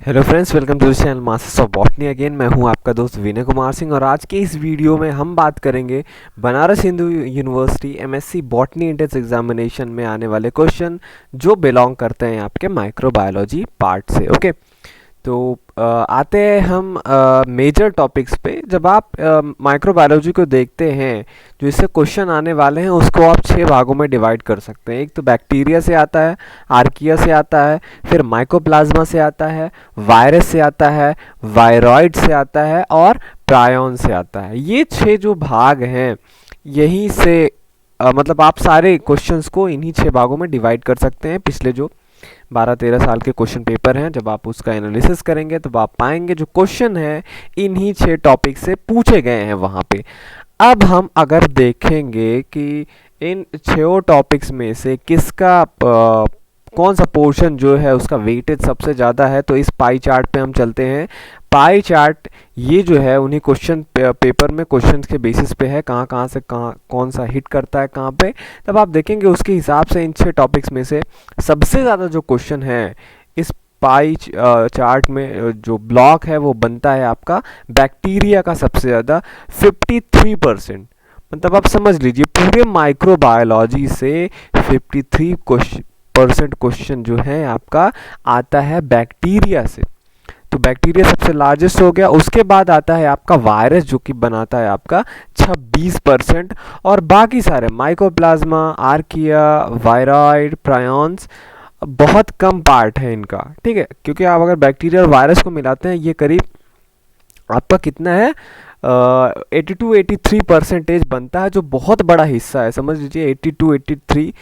Hello friends, welcome to the channel Masters of Botany. Again मैं हूं आपका दोस्त विनय कुमार सिंह और आज के इस वीडियो में हम बात करेंगे Banaras Hindu university MSc botany entrance examination में आने वाले क्वेश्चन जो बिलोंग करते हैं आपके माइक्रोबायोलॉजी पार्ट से। ओके, तो आते हैं हम मेजर टॉपिक्स पे। जब आप माइक्रोबायोलॉजी को देखते हैं, जो इससे क्वेश्चन आने वाले हैं उसको आप 6 भागों में डिवाइड कर सकते हैं। एक तो बैक्टीरिया से आता है, आर्किया से आता है, फिर माइकोप्लाज्मा से आता है, वायरस से आता है, वायरॉइड से आता है और प्रायोन से आता है। ये 6 जो भाग हैं यहीं से मतलब आप सारे क्वेश्चंस को इन्हीं 6 भागों में डिवाइड कर सकते हैं। पिछले जो 12-13 साल के क्वेश्चन पेपर हैं, जब आप उसका एनालिसिस करेंगे तो आप पाएंगे जो क्वेश्चन है इन्हीं 6 टॉपिक से पूछे गए हैं वहाँ पे। अब हम अगर देखेंगे कि इन 6 टॉपिक्स में से किसका कौन सा पोर्शन जो है उसका वेटेज सबसे ज़्यादा है, तो इस पाई चार्ट पे हम चलते हैं। पाई चार्ट ये जो है उन्हीं क्वेश्चन पेपर में क्वेश्चन के बेसिस पे है, कहाँ कहाँ से कहाँ कौन सा हिट करता है कहाँ पे, तब आप देखेंगे उसके हिसाब से इन 6 टॉपिक्स में से सबसे ज़्यादा जो क्वेश्चन है इस पाई चार्ट में जो ब्लॉक है वो बनता है आपका बैक्टीरिया का सबसे ज़्यादा 53%। मतलब आप समझ लीजिए पूरे माइक्रोबायोलॉजी से 53% क्वेश्चन जो है आपका आता है बैक्टीरिया से। तो बैक्टीरिया सबसे लार्जेस्ट हो गया। उसके बाद आता है आपका वायरस जो कि बनाता है आपका 26%, और बाकी सारे माइकोप्लाज्मा, आर्किया, वायरॉइड, प्रायोन्स बहुत कम पार्ट है इनका। ठीक है, क्योंकि आप अगर बैक्टीरिया और वायरस को मिलाते हैं ये करीब आपका कितना है 82-83% बनता है, जो बहुत बड़ा हिस्सा है। समझ लीजिए 82-83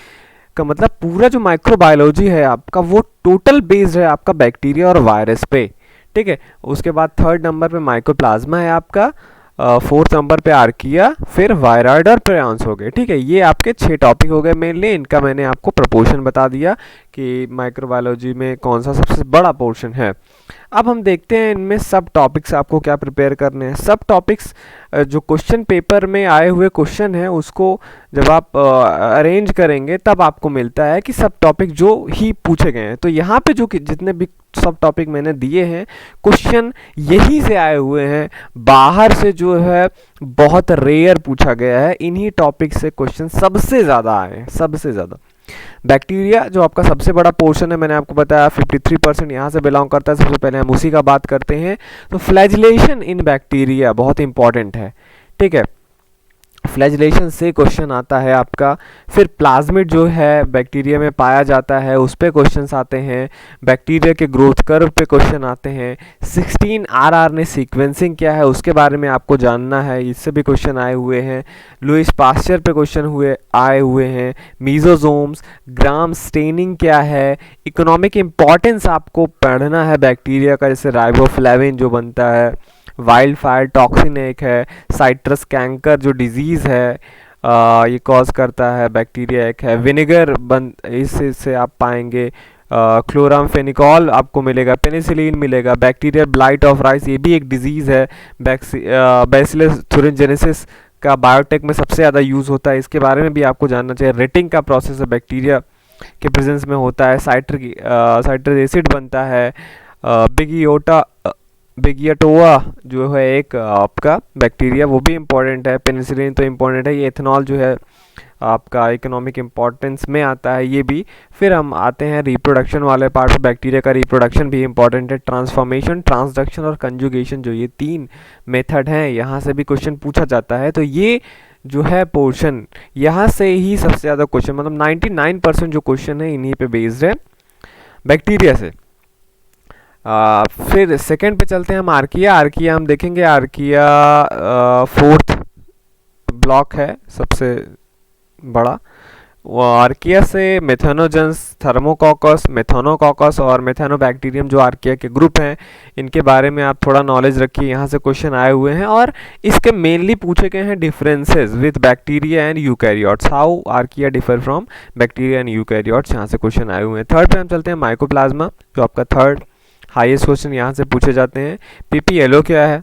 का मतलब पूरा जो माइक्रोबायोलॉजी है आपका वो टोटल बेस्ड है आपका बैक्टीरिया और वायरस पे। ठीक है, उसके बाद 3rd नंबर पे माइकोप्लाज्मा है आपका, 4th नंबर पे आर्किया, फिर वायरॉइड और प्रायोन्स हो गए। ठीक है, ये आपके 6 टॉपिक हो गए मेनली। इनका मैंने आपको प्रपोर्शन बता दिया कि माइक्रोबायोलॉजी में कौन सा सबसे बड़ा पोर्शन है। अब हम देखते हैं इनमें सब टॉपिक्स आपको क्या प्रिपेयर करने हैं। सब टॉपिक्स जो क्वेश्चन पेपर में आए हुए क्वेश्चन हैं उसको जब आप अरेंज करेंगे तब आपको मिलता है कि सब टॉपिक जो ही पूछे गए हैं। तो यहाँ पे जो जितने भी सब टॉपिक मैंने दिए हैं क्वेश्चन यहीं से आए हुए हैं, बाहर से जो है बहुत रेयर पूछा गया है। इन्हीं टॉपिक से क्वेश्चन सबसे ज़्यादा आए हैं, सबसे ज़्यादा। बैक्टीरिया जो आपका सबसे बड़ा पोर्शन है, मैंने आपको बताया 53% यहाँ से बिलोंग करता है। सबसे पहले हम उसी का बात करते हैं। तो फ्लैजिलेशन इन बैक्टीरिया बहुत इंपॉर्टेंट है। ठीक है, फ्लैजिलेशन से क्वेश्चन आता है आपका। फिर प्लाज्मिड जो है बैक्टीरिया में पाया जाता है उस पे क्वेश्चंस आते हैं। बैक्टीरिया के ग्रोथ कर्व पे क्वेश्चन आते हैं। 16 आरआरएनए सीक्वेंसिंग क्या है उसके बारे में आपको जानना है, इससे भी क्वेश्चन आए हुए हैं। लुईस पास्चर पे क्वेश्चन आए हुए हैं। मीजोजोम्स, ग्राम स्टेनिंग क्या है, इकोनॉमिक इम्पॉर्टेंस आपको पढ़ना है बैक्टीरिया का, जैसे राइबोफ्लेविन जो बनता है, वाइल्ड फायर टॉक्सिन एक है, साइट्रस कैंकर जो डिजीज़ है ये कॉज करता है बैक्टीरिया एक है, विनेगर बन इससे आप पाएंगे, क्लोरामफेनिकॉल आपको मिलेगा, पेनिसिलिन मिलेगा, बैक्टीरिया ब्लाइट ऑफ राइस ये भी एक डिजीज़ है, बैसिलस thuringiensis का बायोटेक में सबसे ज़्यादा यूज़ होता है, इसके बारे में भी आपको जानना चाहिए। रेटिंग का प्रोसेस है बैक्टीरिया के प्रेजेंस में होता है। साइट्रिक एसिड बनता है। बिगियाटोआ जो है एक आपका बैक्टीरिया वो भी इम्पोर्टेंट है। पेनिसिलिन तो इम्पोर्टेंट है। ये एथेनॉल जो है आपका इकोनॉमिक इम्पोर्टेंस में आता है ये भी। फिर हम आते हैं रिप्रोडक्शन वाले पार्ट में। बैक्टीरिया का रिप्रोडक्शन भी इम्पोर्टेंट है। ट्रांसफॉर्मेशन, ट्रांसडक्शन और कंजुगेशन जो ये 3 मेथड हैं, यहाँ से भी क्वेश्चन पूछा जाता है। तो ये जो है पोर्शन यहाँ से ही सबसे ज़्यादा क्वेश्चन, मतलब 99% जो क्वेश्चन है इन्हीं पे बेस्ड है बैक्टीरिया से। फिर सेकंड पे चलते हैं हम आर्किया। आर्किया हम देखेंगे, आर्किया 4th ब्लॉक है सबसे बड़ा। आर्किया से मेथेनोजेंस, थर्मोकॉकस, मेथानोकॉकस और मेथानोबैक्टीरियम जो आर्किया के ग्रुप हैं, इनके बारे में आप थोड़ा नॉलेज रखिए। यहाँ से क्वेश्चन आए हुए हैं और इसके मेनली पूछे गए हैं differences with bacteria and eukaryotes, how archaea differ from bacteria and eukaryotes, यहाँ से क्वेश्चन आए हुए हैं। थर्ड पे हम चलते हैं माइकोप्लाज्मा, जो आपका 3rd हाईएस्ट क्वेश्चन यहाँ से पूछे जाते हैं। पीपीएलओ क्या है,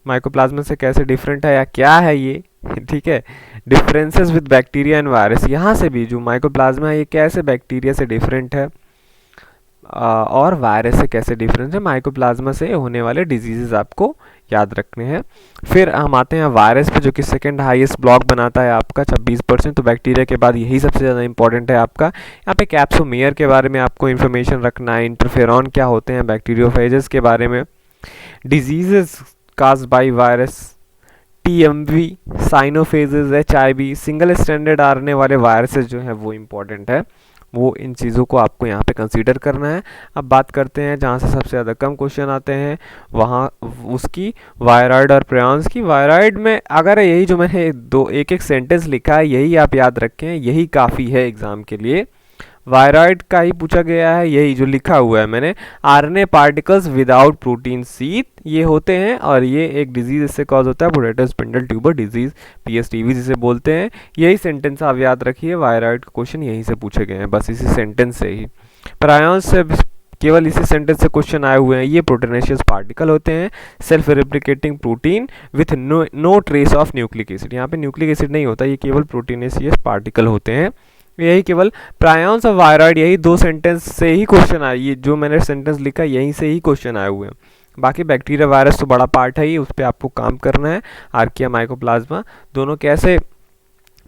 माइकोप्लाज्मा से कैसे डिफरेंट है या क्या है ये। ठीक है, differences with bacteria and virus, यहाँ से भी जो माइकोप्लाज्मा है ये कैसे बैक्टीरिया से डिफरेंट है। और वायरस से कैसे डिफरेंस है, माइकोप्लाज्मा से होने वाले डिजीजेज आपको याद रखने हैं। फिर हम आते हैं वायरस पे, जो कि सेकंड हाईएस्ट ब्लॉक बनाता है आपका 26%। तो बैक्टीरिया के बाद यही सबसे ज़्यादा इंपॉर्टेंट है आपका। यहाँ पे कैप्सोमेयर के बारे में आपको इन्फॉर्मेशन रखना है, इंटरफेरॉन क्या होते हैं, बैक्टीरियोफेजेस के बारे में, diseases caused by virus, TMV, cyanophages, HIV, single standard RNA वाले वायरसेस जो है वो इम्पॉर्टेंट है। वो इन चीज़ों को आपको यहाँ पे कंसीडर करना है। अब बात करते हैं जहाँ से सबसे ज़्यादा कम क्वेश्चन आते हैं, वहाँ उसकी वायरॉइड और प्रियॉन्स की। वायरॉइड में अगर यही जो मैंने एक एक सेंटेंस लिखा है यही आप याद रखें, यही काफ़ी है एग्ज़ाम के लिए। वायरॉइड का ही पूछा गया है, यही जो लिखा हुआ है मैंने, RNA particles without protein sheath ये होते हैं, और ये एक डिजीज इससे कॉज होता है पोटैटो स्पिंडल ट्यूबर डिजीज, पीएसटीवी जिसे बोलते हैं। यही सेंटेंस आप याद रखिए, वायरॉइड का क्वेश्चन यहीं से पूछे गए हैं, बस इसी सेंटेंस से ही। प्रायॉन्स से केवल इसी सेंटेंस से क्वेश्चन आए हुए हैं। ये प्रोटीनेशियस पार्टिकल होते हैं, self replicating protein with no trace of nucleic acid. यहाँ पे न्यूक्लिक एसिड नहीं होता, ये केवल प्रोटीनेशियस पार्टिकल होते हैं। यही केवल प्रायॉन्स और वायरॉइड, यही दो सेंटेंस से ही क्वेश्चन आए, ये जो मैंने सेंटेंस लिखा यहीं से ही क्वेश्चन आए हुए हैं। बाकी बैक्टीरिया वायरस तो बड़ा पार्ट है ही, उस पर आपको काम करना है। आर्किया, माइकोप्लाज्मा दोनों कैसे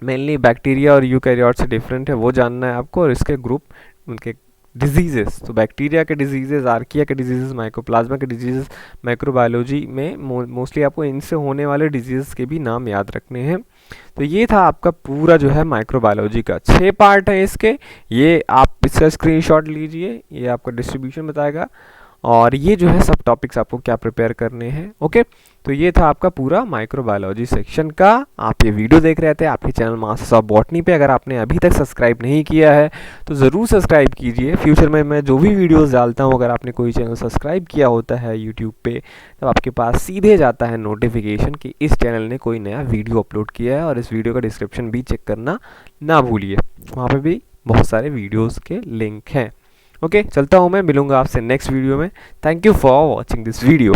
मेनली बैक्टीरिया और यूकैरियोट से डिफरेंट है वो जानना है आपको, और इसके ग्रुप, उनके डिजीजेस, तो बैक्टीरिया के डिजीजेस, आर्किया के डिजीजेस, माइकोप्लाज्मा के डिजीजेस, माइक्रोबायोलॉजी में मोस्टली आपको इनसे होने वाले डिजीजेस के भी नाम याद रखने हैं। तो ये था आपका पूरा जो है माइक्रोबायोलॉजी का 6 पार्ट है इसके। ये आप इसका स्क्रीनशॉट लीजिए, ये आपका डिस्ट्रीब्यूशन बताएगा, और ये जो है सब टॉपिक्स आपको क्या प्रिपेयर करने हैं। ओके, तो ये था आपका पूरा माइक्रोबायोलॉजी सेक्शन का। आप ये वीडियो देख रहे थे आपके चैनल मास्टर्स ऑफ बॉटनी पे। अगर आपने अभी तक सब्सक्राइब नहीं किया है तो ज़रूर सब्सक्राइब कीजिए। फ्यूचर में मैं जो भी वीडियोस डालता हूँ, अगर आपने कोई चैनल सब्सक्राइब किया होता है यूट्यूब पे, तो आपके पास सीधे जाता है नोटिफिकेशन कि इस चैनल ने कोई नया वीडियो अपलोड किया है। और इस वीडियो का डिस्क्रिप्शन भी चेक करना ना भूलिए, वहाँ पर भी बहुत सारे वीडियोज़ के लिंक हैं। ओके, चलता हूँ मैं, मिलूंगा आपसे नेक्स्ट वीडियो में। Thank you for watching this video.